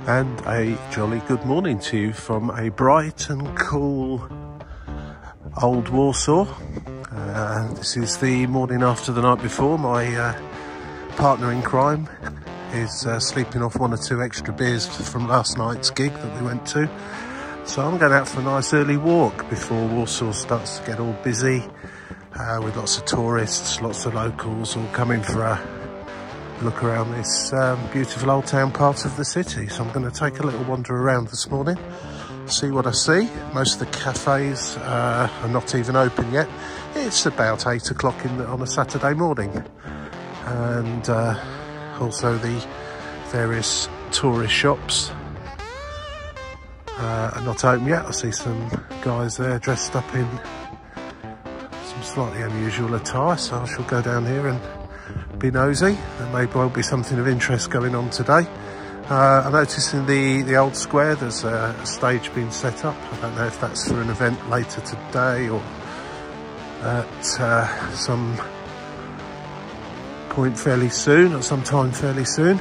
And a jolly good morning to you from a bright and cool old Warsaw. This is the morning after the night before. My partner in crime is sleeping off one or two extra beers from last night's gig that we went to. So I'm going out for a nice early walk before Warsaw starts to get all busy with lots of tourists, lots of locals all coming for a look around this beautiful old town part of the city. So I'm going to take a little wander around this morning, see what I see. Most of the cafes are not even open yet. It's about 8 o'clock on a Saturday morning. And also the various tourist shops are not open yet. I see some guys there dressed up in some slightly unusual attire, so I shall go down here and be nosy. There may well be something of interest going on today. I noticed in the old square there's a stage being set up. I don't know if that's for an event later today or at some point fairly soon, or sometime fairly soon.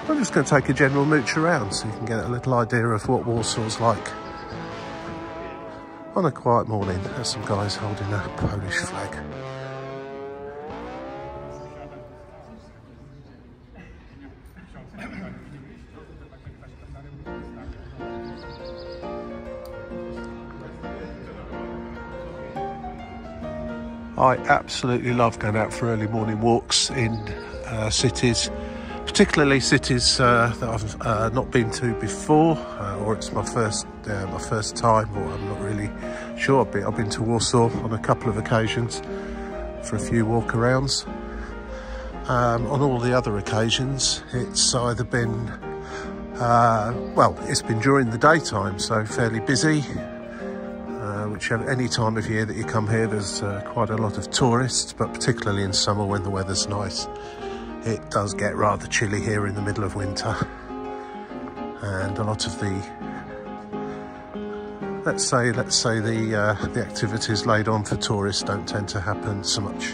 I'm just going to take a general mooch around so you can get a little idea of what Warsaw's like on a quiet morning. There's some guys holding a Polish flag. I absolutely love going out for early morning walks in cities, particularly cities that I've not been to before, or it's my first time, or I'm not really sure. I've been to Warsaw on a couple of occasions for a few walk-arounds. On all the other occasions, it's either been, well, it's been during the daytime, so fairly busy. Whichever any time of year that you come here, there's quite a lot of tourists, but particularly in summer when the weather's nice, it does get rather chilly here in the middle of winter, and a lot of the let's say the activities laid on for tourists don't tend to happen so much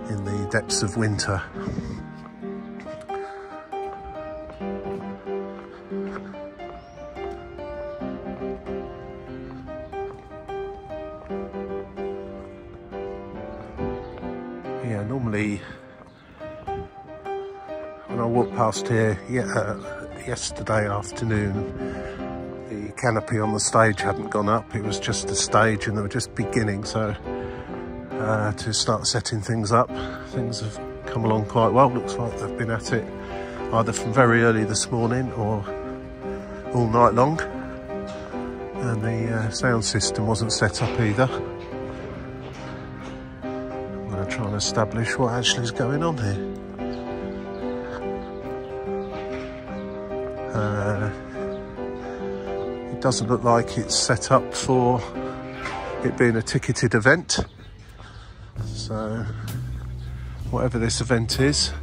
in the depths of winter. Yeah, normally when I walked past here yesterday afternoon, the canopy on the stage hadn't gone up. It was just a stage and they were just beginning, so to start setting things up. Things have come along quite well. Looks like they've been at it either from very early this morning or all night long, and the sound system wasn't set up either. Try and establish what actually is going on here. It doesn't look like it's set up for it being a ticketed event, so whatever this event is,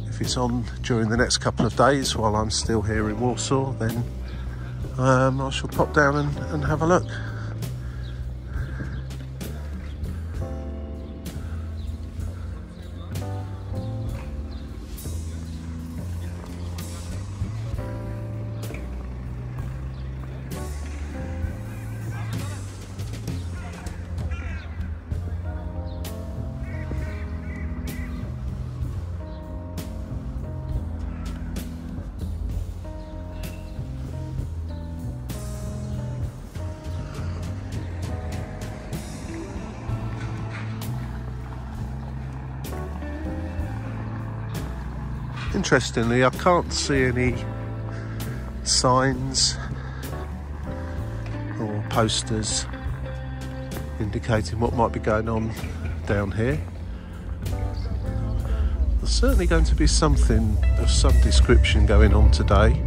if it's on during the next couple of days while I'm still here in Warsaw, then I shall pop down and have a look. Interestingly, I can't see any signs or posters indicating what might be going on down here. There's certainly going to be something of some description going on today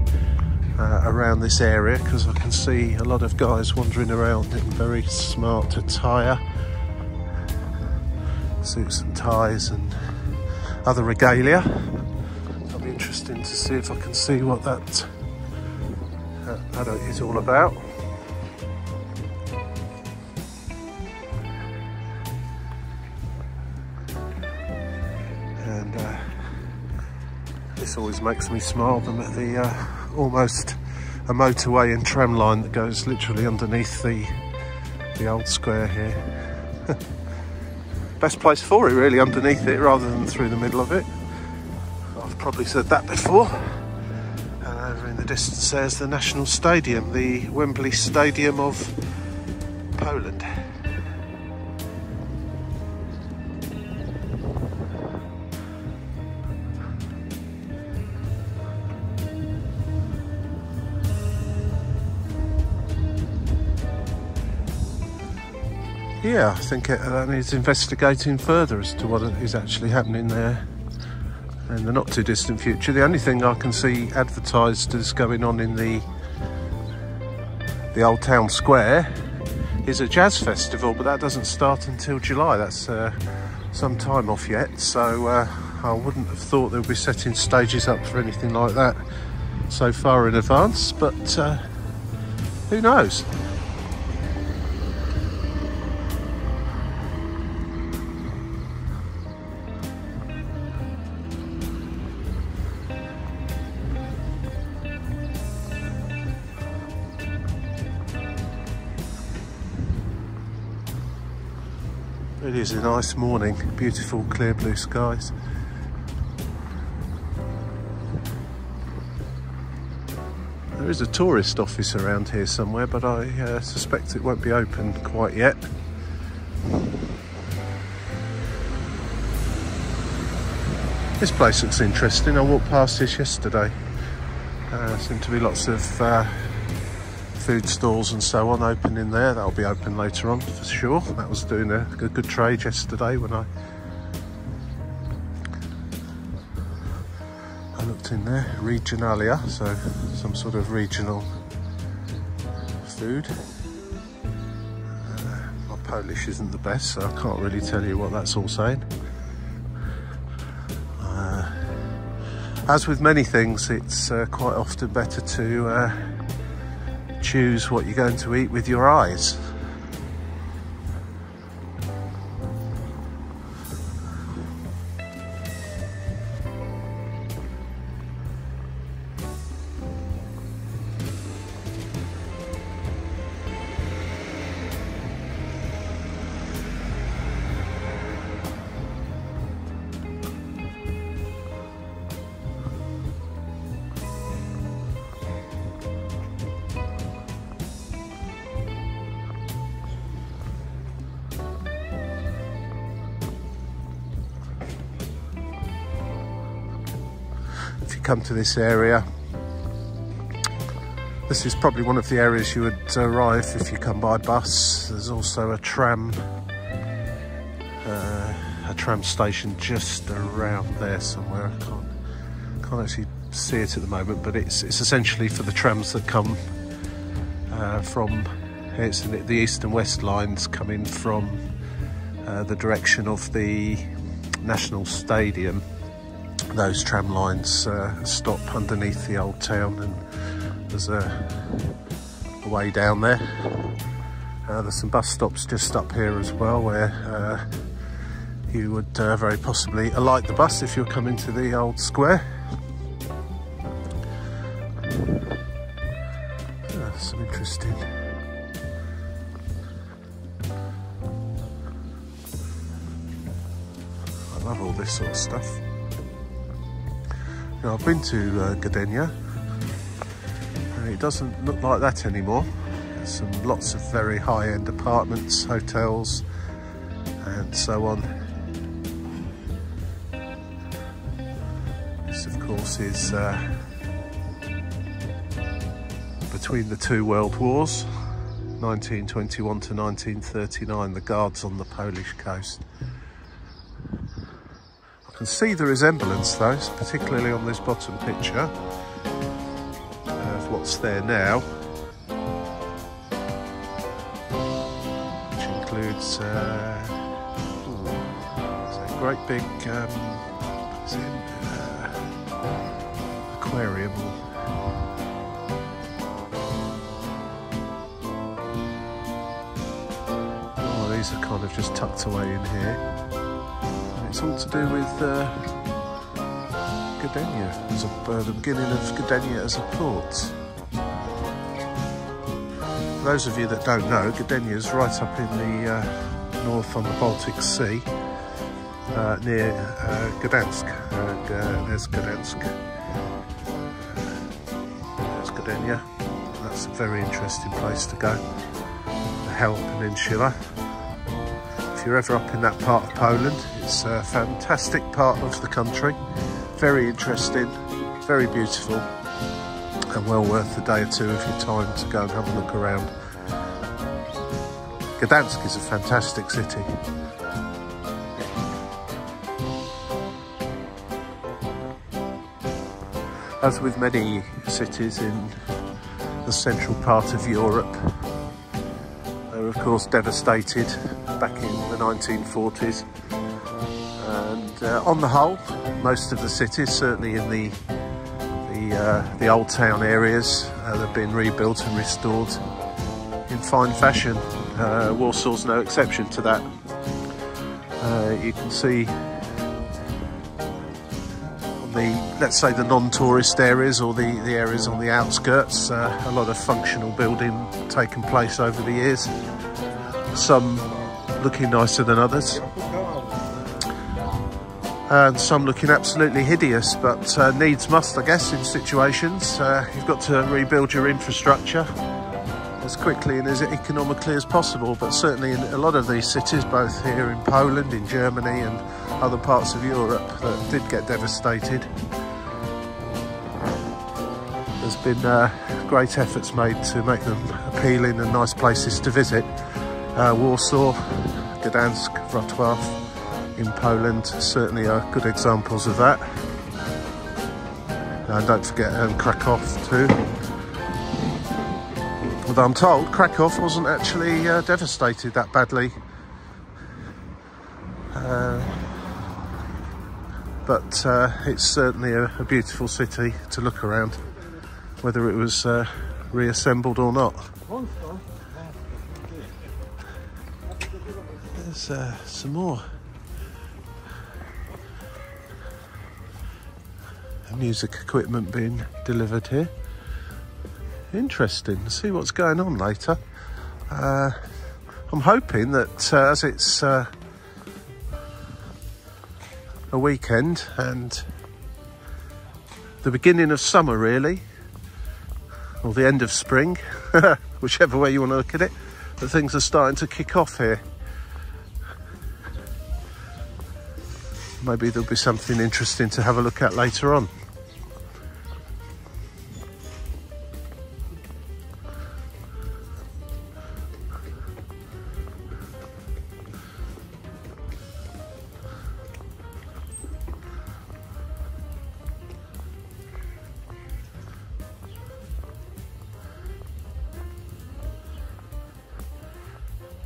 around this area, because I can see a lot of guys wandering around in very smart attire, suits and ties and other regalia. It'll be interesting to see if I can see what that is all about. And This always makes me smile, them at the almost a motorway and tram line that goes literally underneath the old square here. Best place for it really, underneath it rather than through the middle of it. I've probably said that before. And over in the distance there's the National Stadium, the Wembley Stadium of Poland. Yeah, I think that needs investigating further as to what is actually happening there in the not too distant future. The only thing I can see advertised as going on in the old town square is a jazz festival, but that doesn't start until July. That's some time off yet, so I wouldn't have thought they'll be setting stages up for anything like that so far in advance, but who knows? It is a nice morning, beautiful clear blue skies. There is a tourist office around here somewhere, but I suspect it won't be open quite yet. This place looks interesting. I walked past this yesterday. Seemed to be lots of food stalls and so on open in there. That'll be open later on for sure. That was doing a good trade yesterday when I looked in there. Regionalia, so some sort of regional food. My Polish isn't the best, so I can't really tell you what that's all saying. As with many things, it's quite often better to choose what you're going to eat with your eyes. If you come to this area, this is probably one of the areas you would arrive if you come by bus. There's also a tram station just around there somewhere. I can't actually see it at the moment, but it's essentially for the trams that come from, it's the east and west lines coming from the direction of the National Stadium. Those tram lines stop underneath the old town, and there's a way down there. There's some bus stops just up here as well where you would very possibly alight the bus if you're coming to the old square. Some interesting I love all this sort of stuff. Now, I've been to Gdynia, and it doesn't look like that anymore. There's lots of very high-end apartments, hotels, and so on. This, of course, is between the two world wars, 1921 to 1939, the Guards on the Polish coast. I can see the resemblance though, particularly on this bottom picture, of what's there now, which includes it's a great big aquarium. Oh, these are kind of just tucked away in here. It's all to do with Gdynia, as the beginning of Gdynia as a port. For those of you that don't know, Gdynia is right up in the north on the Baltic Sea, near Gdansk. There's Gdansk. There's Gdynia. That's a very interesting place to go. The Hel Peninsula. If you're ever up in that part of Poland, it's a fantastic part of the country. Very interesting, very beautiful, and well worth a day or two of your time to go and have a look around. Gdansk is a fantastic city. As with many cities in the central part of Europe, they were of course devastated back in the 1940s, and on the whole, most of the cities, certainly in the old town areas, they've been rebuilt and restored in fine fashion. Warsaw's no exception to that. You can see on the, let's say, the non-tourist areas or the areas on the outskirts, a lot of functional building taken place over the years. Some looking nicer than others, and some looking absolutely hideous, but needs must, I guess, in situations. You've got to rebuild your infrastructure as quickly and as economically as possible, but certainly in a lot of these cities, both here in Poland, in Germany and other parts of Europe that did get devastated, there's been great efforts made to make them appealing and nice places to visit. Warsaw, Gdansk, Wrocław in Poland certainly are good examples of that. And don't forget Krakow too. Although I'm told Krakow wasn't actually devastated that badly. But it's certainly a beautiful city to look around, whether it was reassembled or not. There's some more music equipment being delivered here. Interesting to see what's going on later. I'm hoping that as it's a weekend and the beginning of summer really, or the end of spring, whichever way you want to look at it, that things are starting to kick off here. Maybe there'll be something interesting to have a look at later on.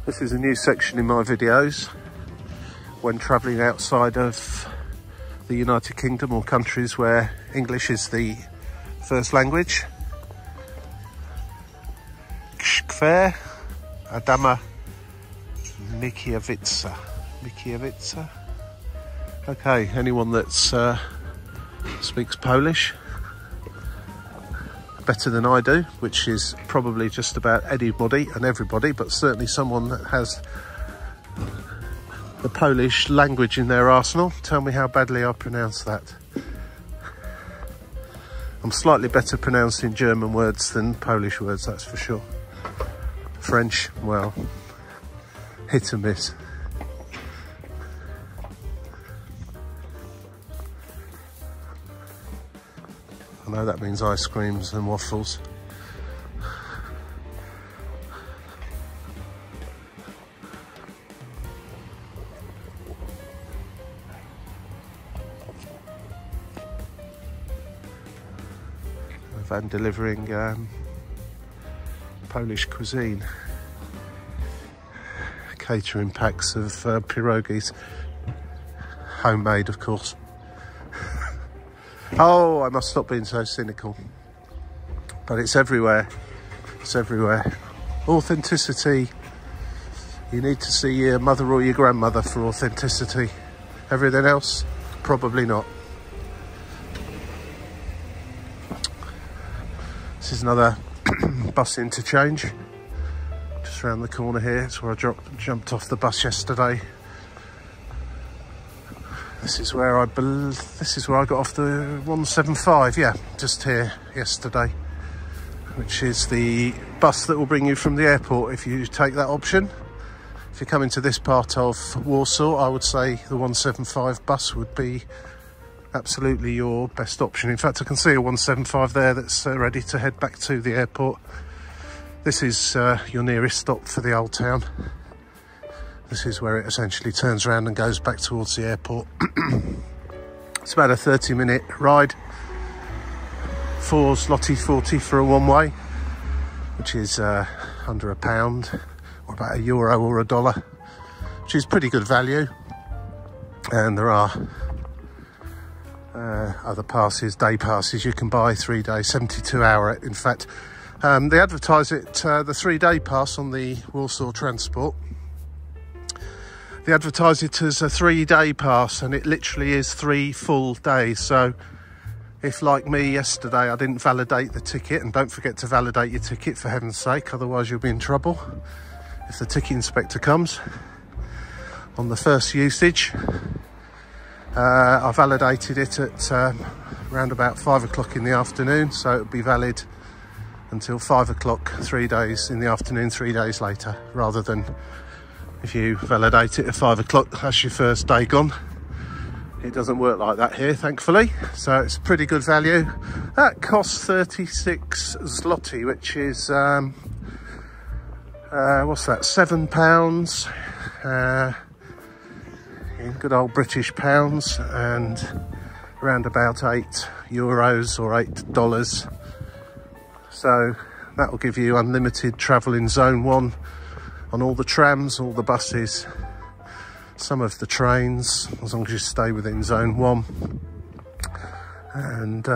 This is a new section in my videos when travelling outside of the United Kingdom or countries where English is the first language. Kwer Adama Mickiewicza. Okay, anyone that speaks Polish better than I do, which is probably just about anybody and everybody, but certainly someone that has the Polish language in their arsenal, tell me how badly I pronounce that. I'm slightly better pronouncing German words than Polish words, that's for sure. French, well, hit and miss. I know that means ice creams and waffles. A van delivering Polish cuisine. Catering packs of pierogies. Homemade, of course. Oh, I must stop being so cynical. But it's everywhere. It's everywhere. Authenticity. You need to see your mother or your grandmother for authenticity. Everything else, probably not. This is another bus interchange. Just around the corner here. It's where I jumped off the bus yesterday. This is where I got off the 175. Yeah, just here yesterday, which is the bus that will bring you from the airport if you take that option. If you're coming to this part of Warsaw, I would say the 175 bus would be absolutely your best option. In fact, I can see a 175 there that's ready to head back to the airport. This is your nearest stop for the old town. This is where it essentially turns around and goes back towards the airport. It's about a 30-minute ride. 4 zloty 40 for a one-way, which is under £1, or about €1 or $1, which is pretty good value. And there are other passes, day passes you can buy, 3-day, 72-hour. In fact, they advertise it, the 3-day pass on the Warsaw Transport. They advertise it as a 3-day pass, and it literally is 3 full days. So if, like me yesterday, I didn't validate the ticket, and don't forget to validate your ticket for heaven's sake, otherwise you'll be in trouble if the ticket inspector comes. On the first usage, I validated it at around about 5 o'clock in the afternoon, so it'll be valid until 5 o'clock 3 days in the afternoon, 3 days later, rather than if you validate it at 5 o'clock, that's your first day gone. It doesn't work like that here, thankfully. So it's pretty good value. That costs 36 zloty, which is, what's that, £7 in good old British pounds, and around about €8 or $8. So that will give you unlimited travel in Zone 1 on all the trams, all the buses, some of the trains, as long as you stay within Zone 1. And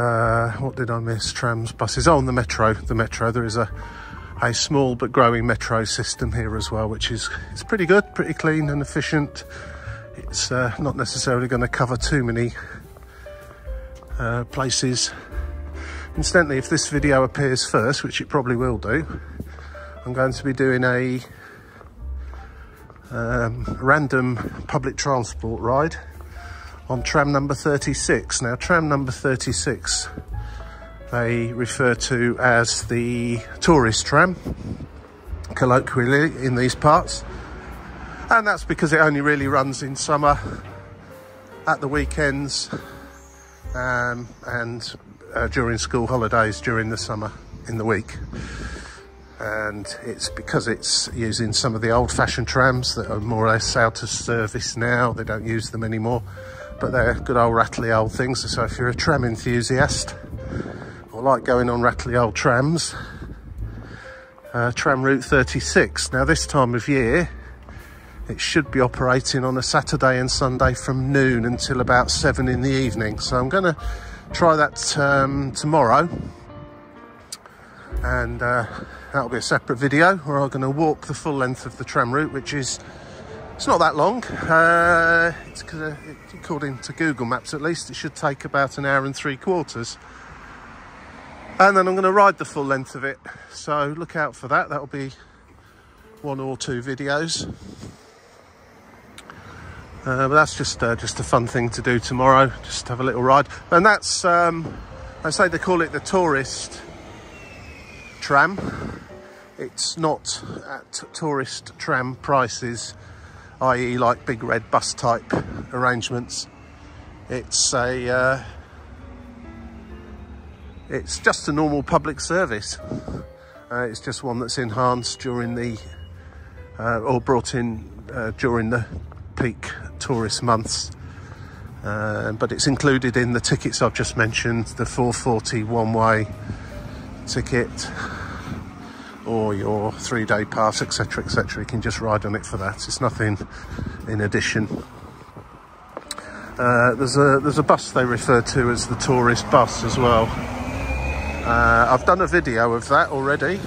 what did I miss? Trams, buses. Oh, and the metro. There is a small but growing metro system here as well, which is pretty good, pretty clean and efficient. It's not necessarily going to cover too many places. Incidentally, if this video appears first, which it probably will do, I'm going to be doing a random public transport ride on tram number 36. Now, tram number 36, they refer to as the tourist tram, colloquially, in these parts. And that's because it only really runs in summer, at the weekends, and during school holidays during the summer in the week. And it's because it's using some of the old-fashioned trams that are more or less out of service now. They don't use them anymore, but they're good old rattly old things. So if you're a tram enthusiast or like going on rattly old trams, tram route 36. Now, this time of year, it should be operating on a Saturday and Sunday from noon until about 7 in the evening. So I'm going to try that tomorrow, and that'll be a separate video where I'm going to walk the full length of the tram route, which is, it's not that long. It's according to Google Maps, at least, it should take about 1 hour and 3/4. And then I'm going to ride the full length of it. So look out for that. That'll be 1 or 2 videos. But that's just a fun thing to do tomorrow, just have a little ride. And that's, I say they call it the tourist tram. It's not at tourist tram prices, i.e. like big red bus type arrangements. It's it's just a normal public service. It's just one that's enhanced during the, or brought in during the peak tourist months, but it's included in the tickets I've just mentioned, the 440 one-way ticket or your 3-day pass, etc, etc. You can just ride on it for that. It's nothing in addition. There's a bus they refer to as the tourist bus as well. I've done a video of that already.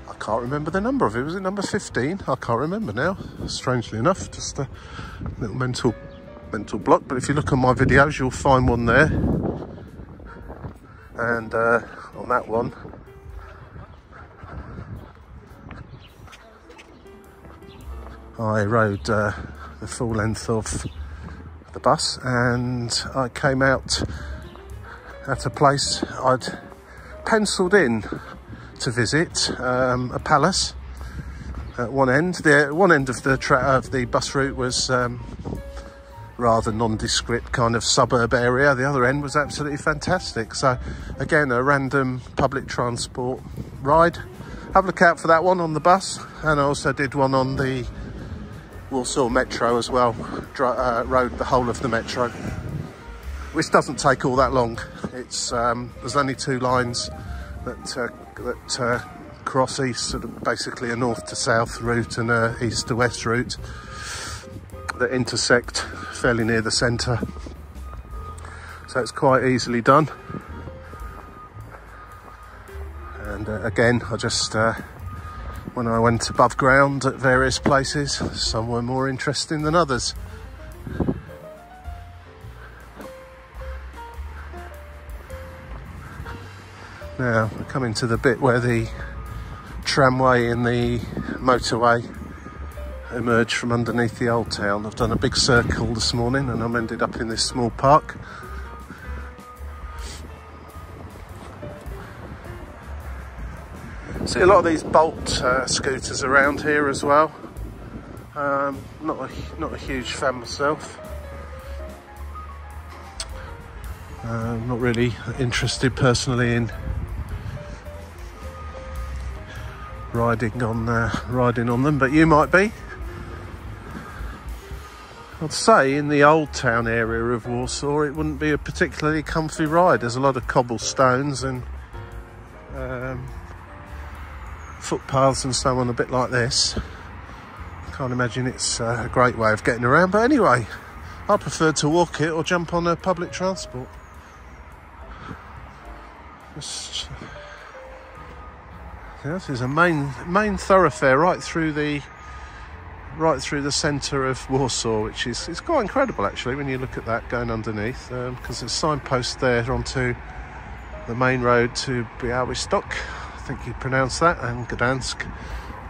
I can't remember the number of it. Was it number 15? I can't remember now, strangely enough. Just a little mental block. But if you look on my videos, you'll find one there. and on that one I rode the full length of the bus, and I came out at a place I'd penciled in to visit, a palace at one end. The one end of the bus route was rather nondescript kind of suburb area. The other end was absolutely fantastic. So again, a random public transport ride. Have a look out for that one on the bus, and I also did one on the Warsaw Metro as well. Rode the whole of the Metro, which doesn't take all that long. It's there's only 2 lines that cross east, sort of basically a north to south route and a east to west route that intersect fairly near the centre. So it's quite easily done. And again, I just when I went above ground at various places, some were more interesting than others. Now we're coming to the bit where the tramway and the motorway emerge from underneath the old town. I've done a big circle this morning and I'm ended up in this small park. See a lot of these Bolt scooters around here as well. Not a huge fan myself. Not really interested personally in riding on them, but you might be. I'd say in the old town area of Warsaw it wouldn't be a particularly comfy ride. There's a lot of cobblestones and footpaths and so on, a bit like this. Can't imagine it's a great way of getting around, but anyway, I prefer to walk it or jump on a public transport. This is a main thoroughfare right through the centre of Warsaw, which is it's quite incredible actually when you look at that going underneath, because there's signpost there onto the main road to Białystok, I think you pronounce that, and Gdansk.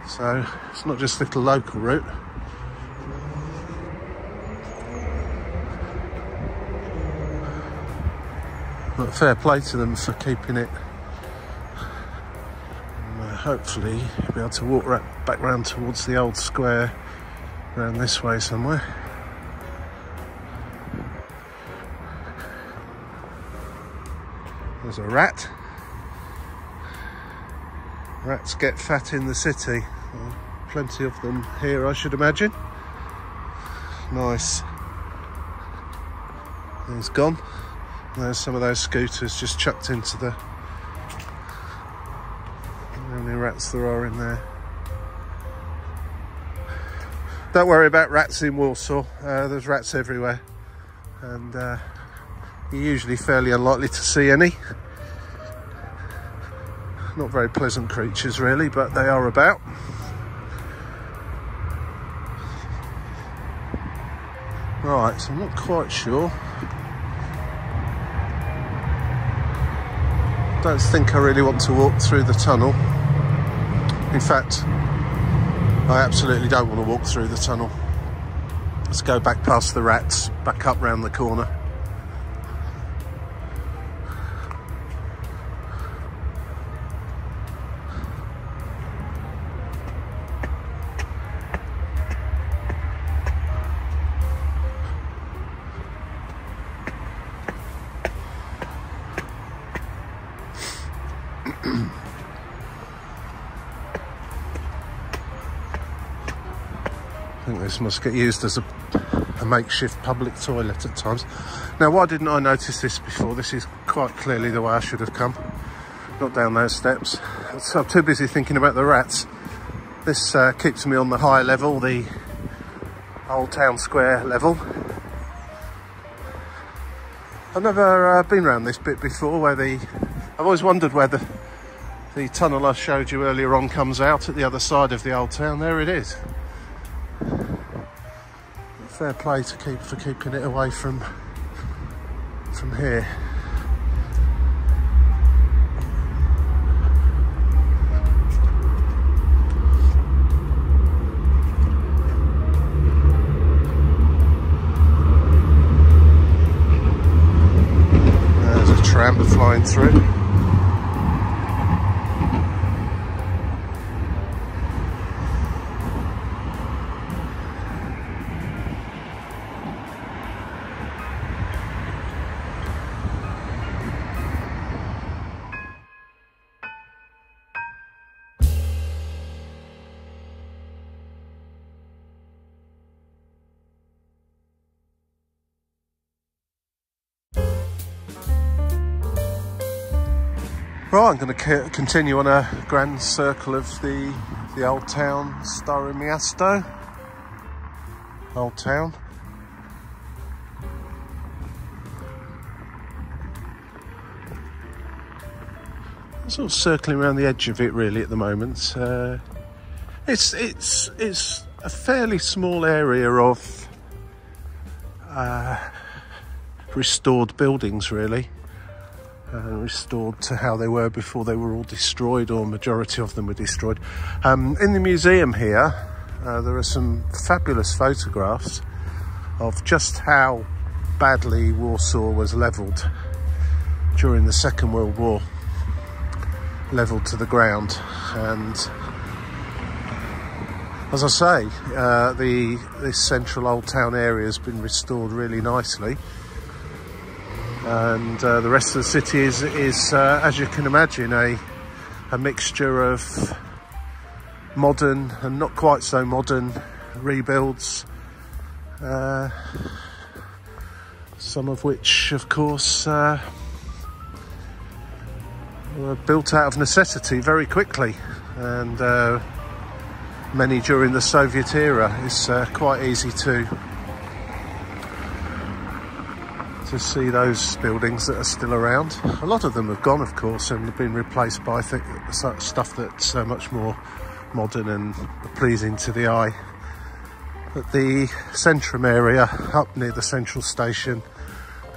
So it's not just a little local route. But fair play to them for keeping it. And, hopefully you'll be able to walk back round towards the old square, around this way somewhere. There's a rat. Rats get fat in the city. Well, plenty of them here, I should imagine. Nice. He's gone. There's some of those scooters just chucked into the... How many rats there are in there. Don't worry about rats in Warsaw. There's rats everywhere. And you're usually fairly unlikely to see any. Not very pleasant creatures really, but they are about. Right, so I'm not quite sure. Don't think I really want to walk through the tunnel. In fact, I absolutely don't want to walk through the tunnel. Let's go back past the rats, back up round the corner. I think this must get used as a makeshift public toilet at times. Now, why didn't I notice this before? This is quite clearly the way I should have come. Not down those steps. So I'm too busy thinking about the rats. This keeps me on the high level, the old town square level. I've never been around this bit before, where I've always wondered where the tunnel I showed you earlier on comes out at the other side of the old town. There it is. Fair play for keeping it away from here. ramp flying through. Right, I'm going to continue on a grand circle of the old town, Stare Miasto. Old town. I'm sort of circling around the edge of it really at the moment. It's a fairly small area of restored buildings really. Restored to how they were before they were all destroyed, or majority of them were destroyed. In the museum here, there are some fabulous photographs of just how badly Warsaw was levelled during the Second World War. Levelled to the ground, and as I say, this central old town area has been restored really nicely. And the rest of the city is as you can imagine, a mixture of modern and not quite so modern rebuilds, some of which of course were built out of necessity very quickly, and many during the Soviet era. It's quite easy to see those buildings that are still around. A lot of them have gone, of course, and have been replaced by stuff that's much more modern and pleasing to the eye. But the Centrum area, up near the central station,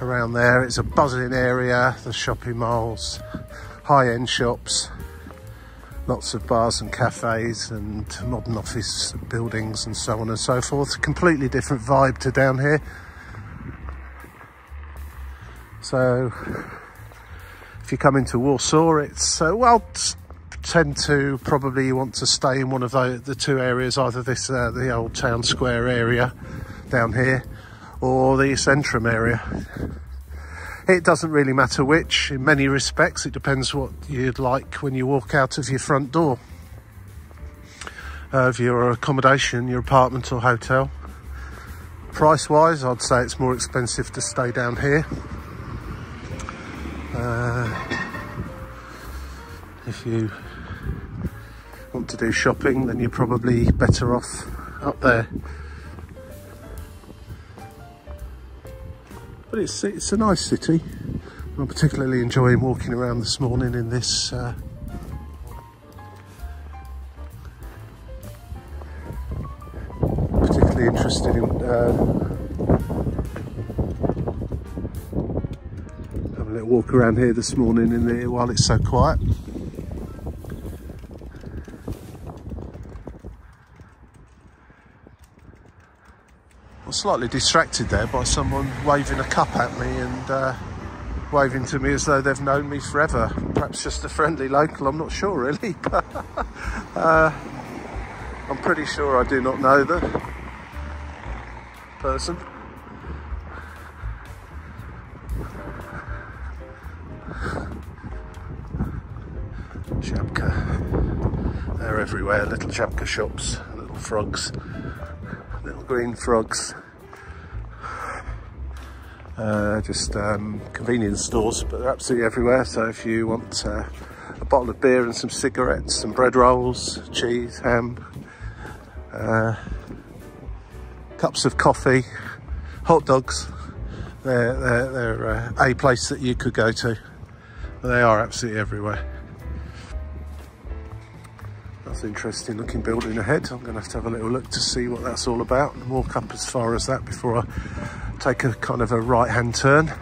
around there, it's a buzzing area. The shopping malls, high-end shops, lots of bars and cafes and modern office buildings and so on and so forth. Completely different vibe to down here. So if you come into Warsaw, it's tend to probably want to stay in one of the two areas, either this the old town square area down here, or the Centrum area. It doesn't really matter which. In many respects, it depends what you'd like when you walk out of your front door of your accommodation, your apartment or hotel. Price wise, I'd say it's more expensive to stay down here. If you want to do shopping, then you're probably better off up there. But it's a nice city. I'm particularly enjoying walking around this morning in this particularly interested in having a little walk around here this morning while it's so quiet. I was slightly distracted there by someone waving a cup at me and waving to me as though they've known me forever. Perhaps just a friendly local, I'm not sure really, but I'm pretty sure I do not know the person. Żabka, they're everywhere, little Żabka shops, little frogs. Little green frogs. Just convenience stores, but they're absolutely everywhere. So if you want a bottle of beer and some cigarettes, some bread rolls, cheese, ham, cups of coffee, hot dogs, they're a place that you could go to. They are absolutely everywhere. That's an interesting looking building ahead. I'm going to have a little look to see what that's all about and walk up as far as that before I take a kind of a right hand turn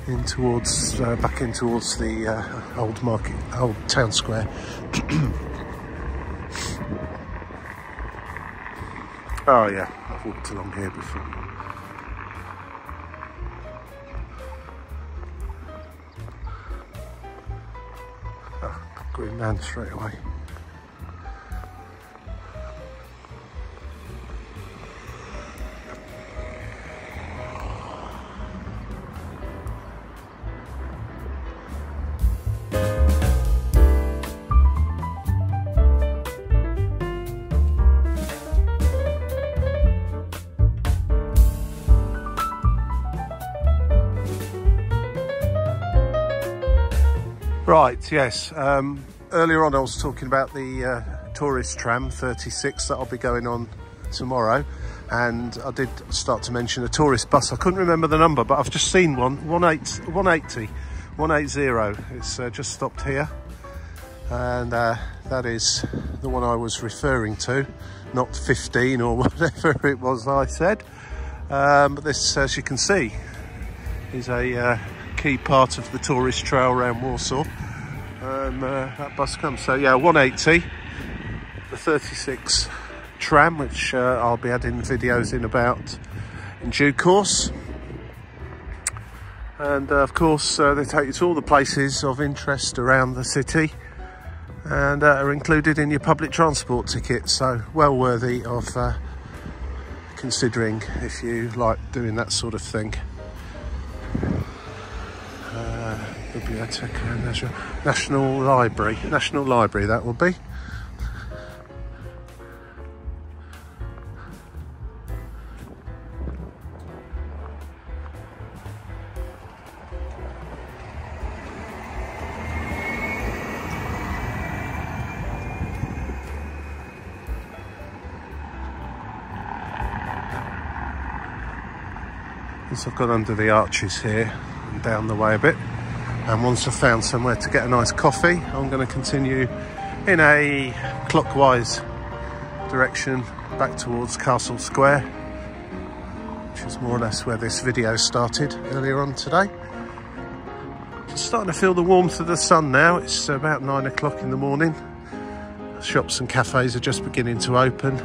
in towards back in towards the old town square. Oh yeah, I've walked along here before. Green man straight away. Right, yes. Earlier on I was talking about the tourist tram 36 that I'll be going on tomorrow, and I did start to mention a tourist bus. I couldn't remember the number, but I've just seen one, 180. It's just stopped here, and that is the one I was referring to, not 15 or whatever it was I said. But this, as you can see, is a key part of the tourist trail around Warsaw. That bus comes, so yeah, 180, the 36 tram, which I'll be adding videos in due course. And of course they take you to all the places of interest around the city, and are included in your public transport ticket, so well worthy of considering if you like doing that sort of thing. Biblioteca, National Library that will be. Once I've got under the arches here and down the way a bit, and once I've found somewhere to get a nice coffee, I'm going to continue in a clockwise direction back towards Castle Square, which is more or less where this video started earlier on today. Just starting to feel the warmth of the sun now. It's about 9 o'clock in the morning. Shops and cafes are just beginning to open.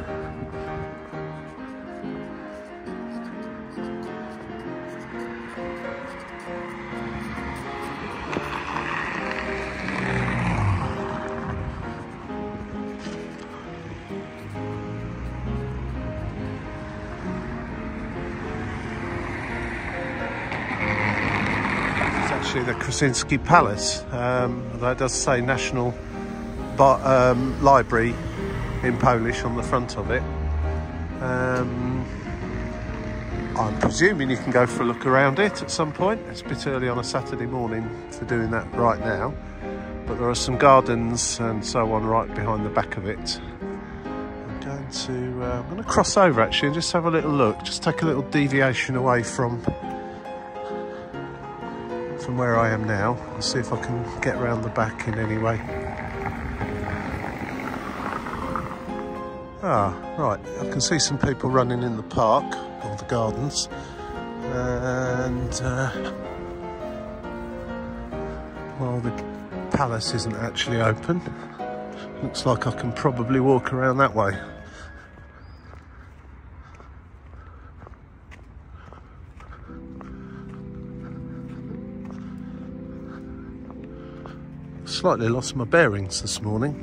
The Krasinski Palace, that does say National Library in Polish on the front of it. I'm presuming you can go for a look around it at some point. It's a bit early on a Saturday morning for doing that right now, but there are some gardens and so on right behind the back of it. I'm going to cross over actually and just have a little look, just take a little deviation away from where I am now, and see if I can get around the back in any way. Right, I can see some people running in the park or the gardens, and well, the palace isn't actually open. Looks like I can probably walk around that way. Slightly lost my bearings this morning.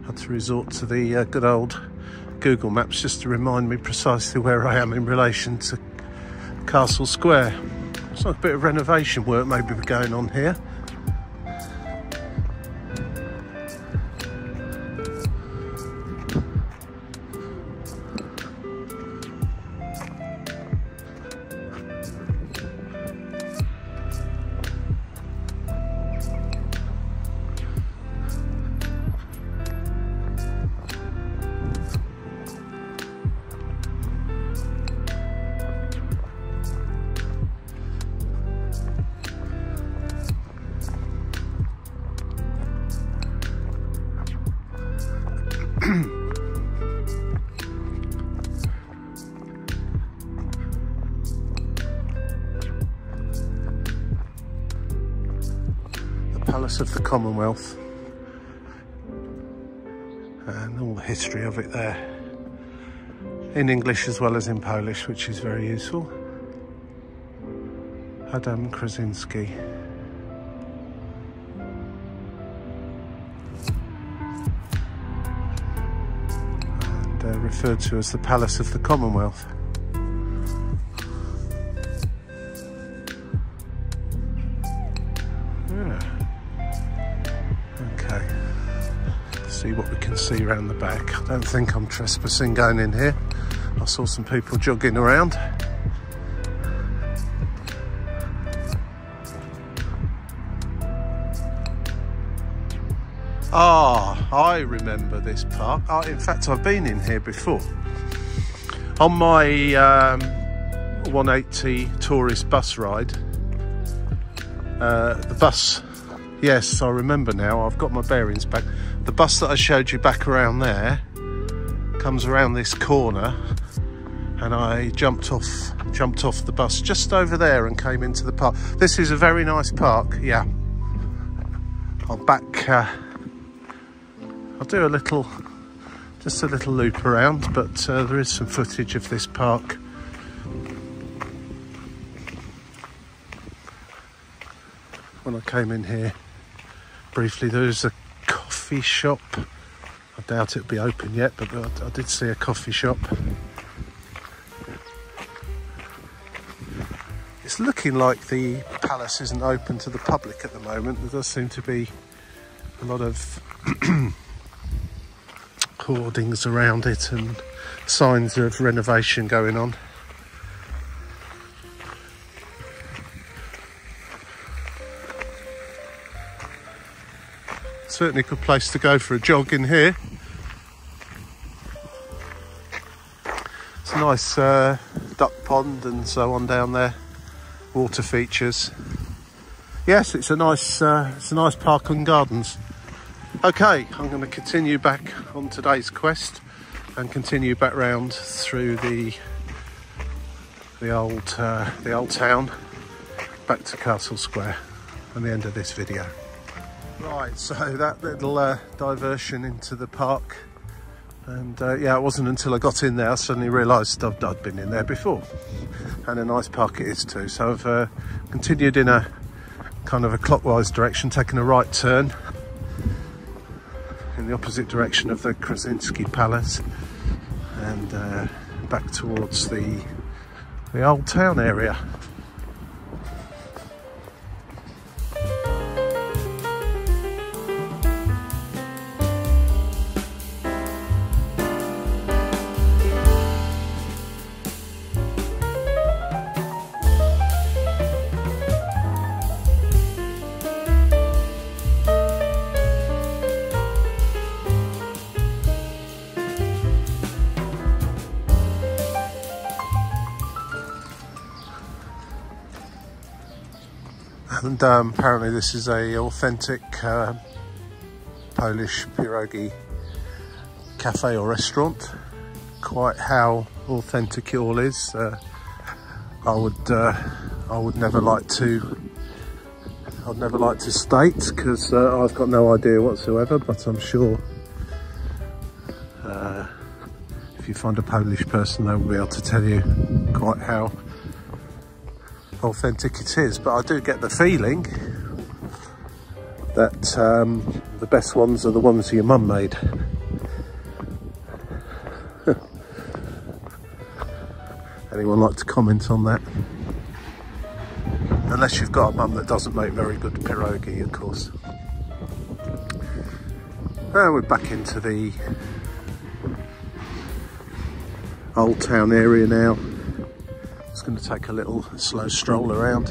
Had to resort to the good old Google Maps just to remind me precisely where I am in relation to Castle Square. It's like a bit of renovation work maybe going on here. Palace of the Commonwealth, and all the history of it there in English as well as in Polish, which is very useful. Adam Krasinski. referred to as the Palace of the Commonwealth. Okay, see what we can see around the back. I don't think I'm trespassing going in here. I saw some people jogging around. Ah, I remember this park. In fact, I've been in here before. On my 180 tourist bus ride, the bus, yes, I remember now, I've got my bearings back. The bus that I showed you back around there comes around this corner, and I jumped off the bus just over there and came into the park. This is a very nice park, yeah. I'll do just a little loop around, but there is some footage of this park. When I came in here briefly, there was a coffee shop. I doubt it'll be open yet, but I did see a coffee shop. It's looking like the palace isn't open to the public at the moment. There does seem to be a lot of hoardings around it and signs of renovation going on. Certainly a good place to go for a jog in here. It's a nice duck pond and so on down there. Water features. Yes, it's a nice park and gardens. Okay, I'm going to continue back on today's quest and continue back round through the old town back to Castle Square and the end of this video. Right, so that little diversion into the park, and yeah, it wasn't until I got in there I suddenly realised I'd been in there before, and a nice park it is too. So I've continued in a kind of a clockwise direction, taking a right turn in the opposite direction of the Krasinski Palace, and back towards the old town area. And apparently this is a authentic Polish pierogi cafe or restaurant. Quite how authentic it all is, I would never like to. I'd never like to state, because I've got no idea whatsoever. But I'm sure if you find a Polish person, they will be able to tell you quite how authentic it is. But I do get the feeling that the best ones are the ones your mum made. Anyone like to comment on that? Unless you've got a mum that doesn't make very good pierogi, of course. We're back into the old town area now. Just going to take a little slow stroll around.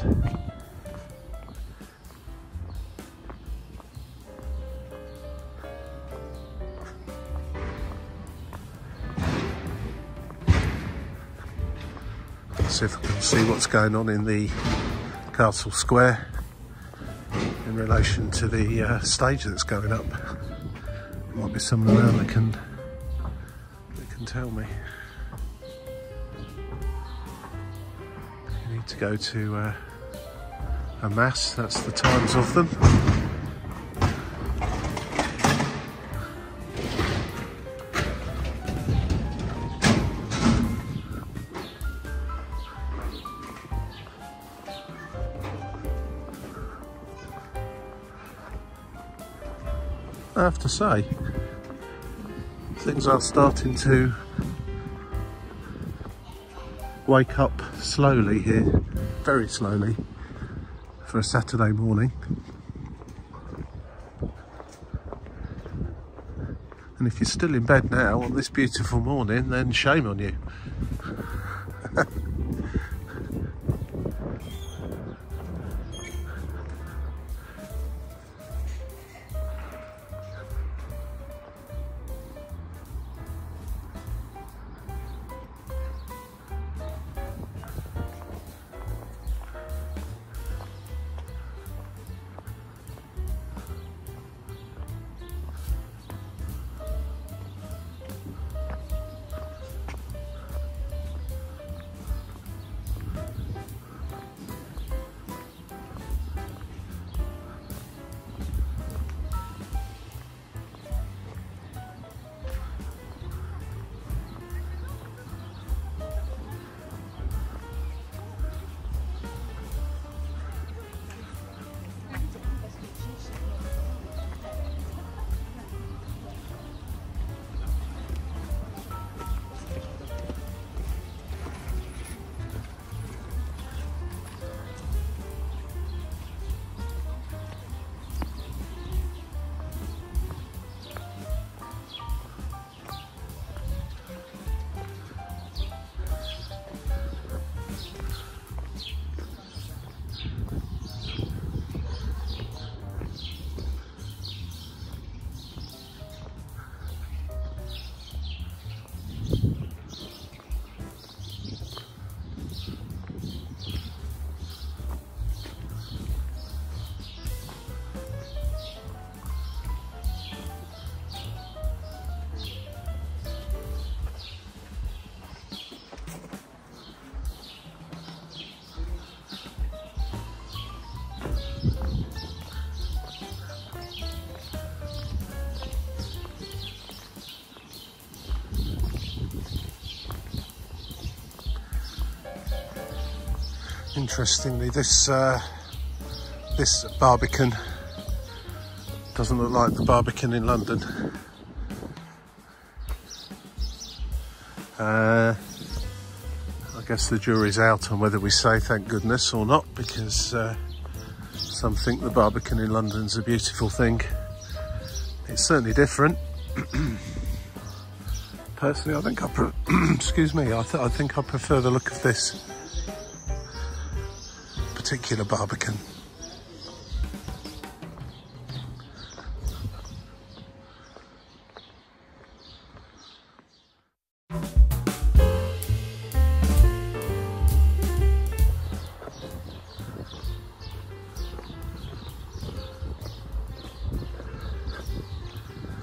See if I can see what's going on in the Castle Square in relation to the stage that's going up. There might be someone around that can tell me. You need to go to a mass, that's the times of them. I have to say, things are starting to wake up slowly here, very slowly, for a Saturday morning. And if you're still in bed now on this beautiful morning, then shame on you. Interestingly, this Barbican doesn't look like the Barbican in London. I guess the jury's out on whether we say thank goodness or not, because some think the Barbican in London's a beautiful thing. It's certainly different. Personally, I think excuse me, I think I prefer the look of this particular Barbican.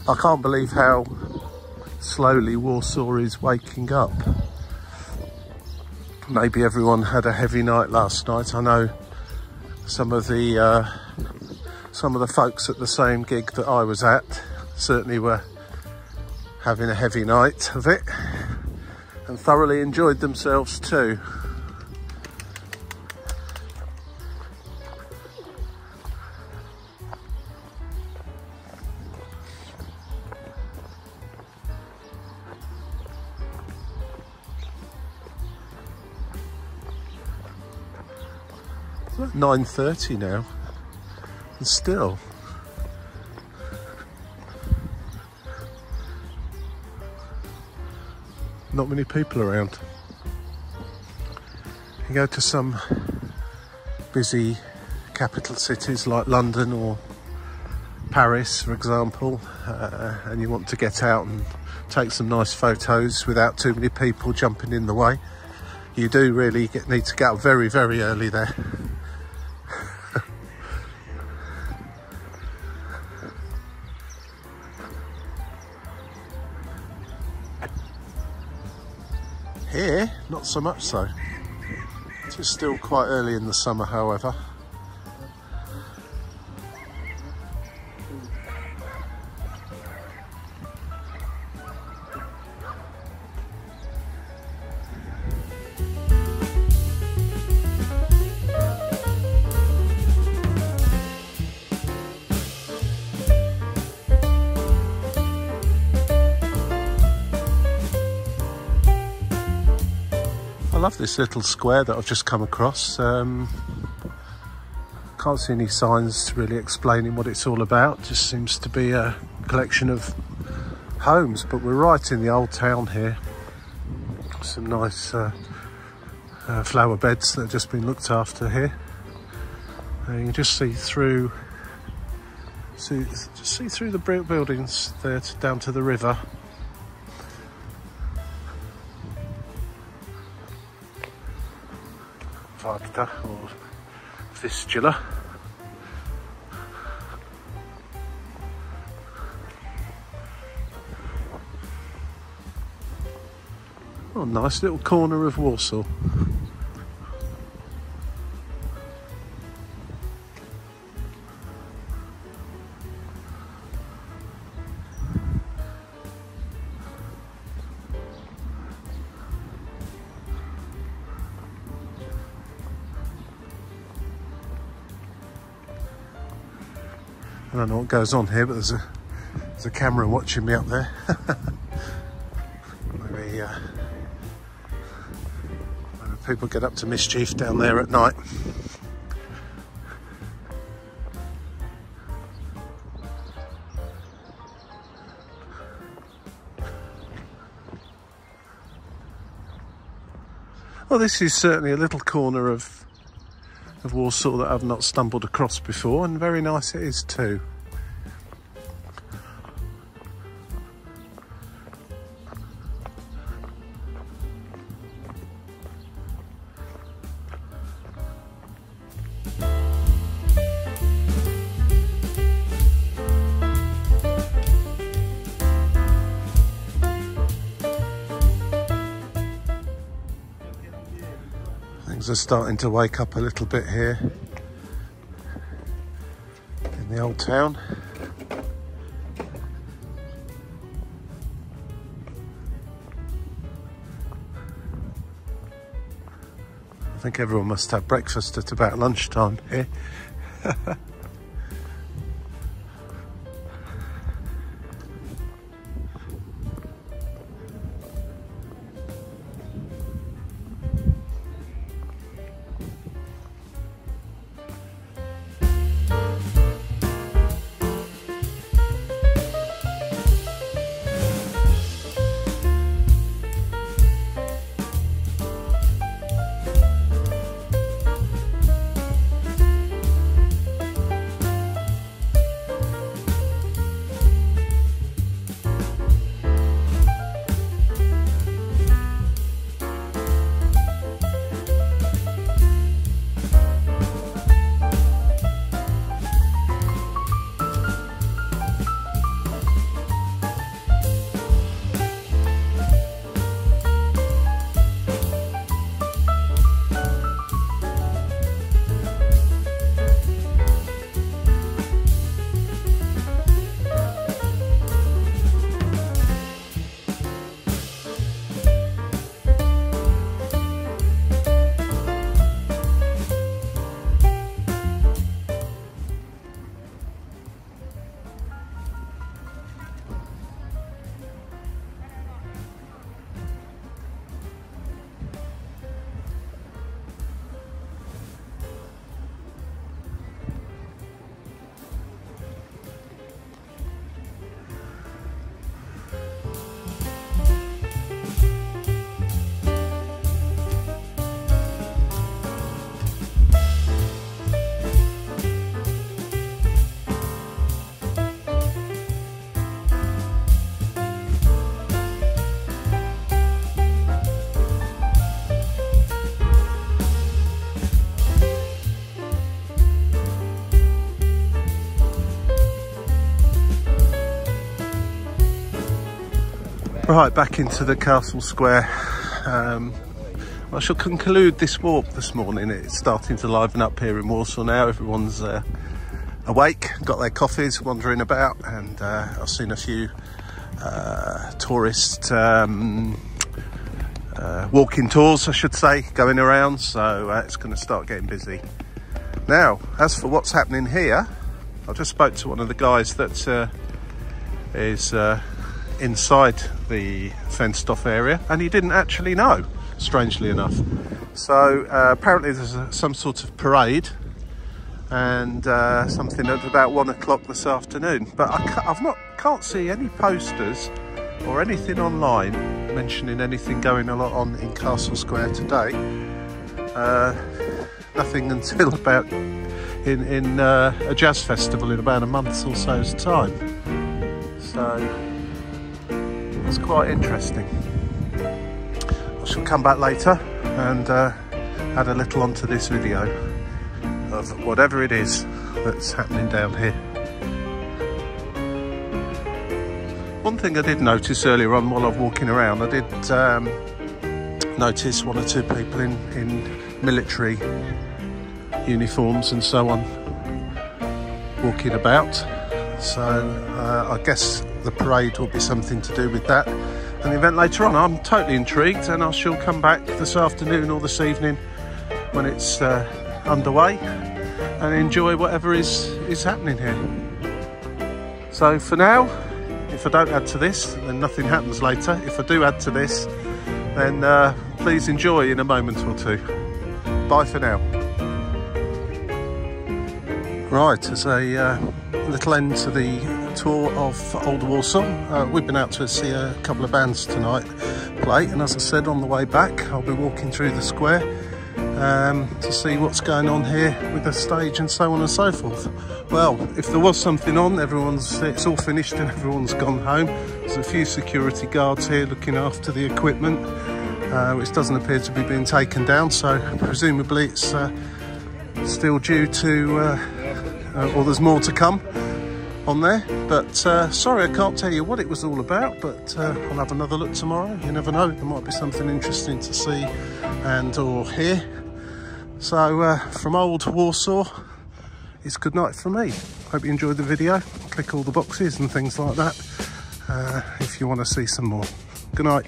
I can't believe how slowly Warsaw is waking up. Maybe everyone had a heavy night last night. I know some of the folks at the same gig that I was at certainly were having a heavy night of it and thoroughly enjoyed themselves too. It's 9:30 now, and still not many people around. You go to some busy capital cities like London or Paris, for example, and you want to get out and take some nice photos without too many people jumping in the way. You do really need to get up very, very early there. Here, not so much so. It is still quite early in the summer, however. I love this little square that I've just come across. Can't see any signs really explaining what it's all about. Just seems to be a collection of homes, but we're right in the old town here. Some nice flower beds that have just been looked after here. You can just see through the brick buildings there down to the river. Vistula or Vistula. Oh, nice little corner of Warsaw. I don't know what goes on here, but there's a camera watching me up there. Maybe people get up to mischief down there at night. Well, this is certainly a little corner of Warsaw that I've not stumbled across before, and very nice it is too. Things are starting to wake up a little bit here in the old town. I think everyone must have breakfast at about lunchtime here. Right, back into the castle square. I shall conclude this walk this morning. It's starting to liven up here in Warsaw now. Everyone's awake, got their coffees, wandering about, and I've seen a few tourist walking tours, I should say, going around, so it's going to start getting busy. Now, as for what's happening here, I just spoke to one of the guys that is inside the fenced off area, and he didn't actually know. strangely enough. So apparently there's some sort of parade, and something at about 1 o'clock this afternoon. But I can't see any posters or anything online mentioning anything going on in Castle Square today. Nothing until about in a jazz festival in about a month or so's time. So it's quite interesting. I shall come back later and add a little onto this video of whatever it is that's happening down here. One thing I did notice earlier on while I was walking around, I did notice 1 or 2 people in military uniforms and so on walking about. So I guess the parade will be something to do with that and the event later on. I'm totally intrigued, and I shall come back this afternoon or this evening when it's underway and enjoy whatever is happening here. So for now, if I don't add to this, then nothing happens later. If I do add to this, then please enjoy in a moment or two. Bye for now. Right, as a little end to the tour of Old Warsaw. We've been out to see a couple of bands tonight play, and as I said, on the way back I'll be walking through the square to see what's going on here with the stage and so on and so forth. Well, if there was something on, it's all finished and everyone's gone home. There's a few security guards here looking after the equipment, which doesn't appear to be being taken down, so presumably it's still due to, or there's more to come on there. But sorry, I can't tell you what it was all about, but I'll have another look tomorrow. You never know, there might be something interesting to see and or hear. So from Old Warsaw, it's good night from me. Hope you enjoyed the video. Click all the boxes and things like that if you want to see some more. Good night.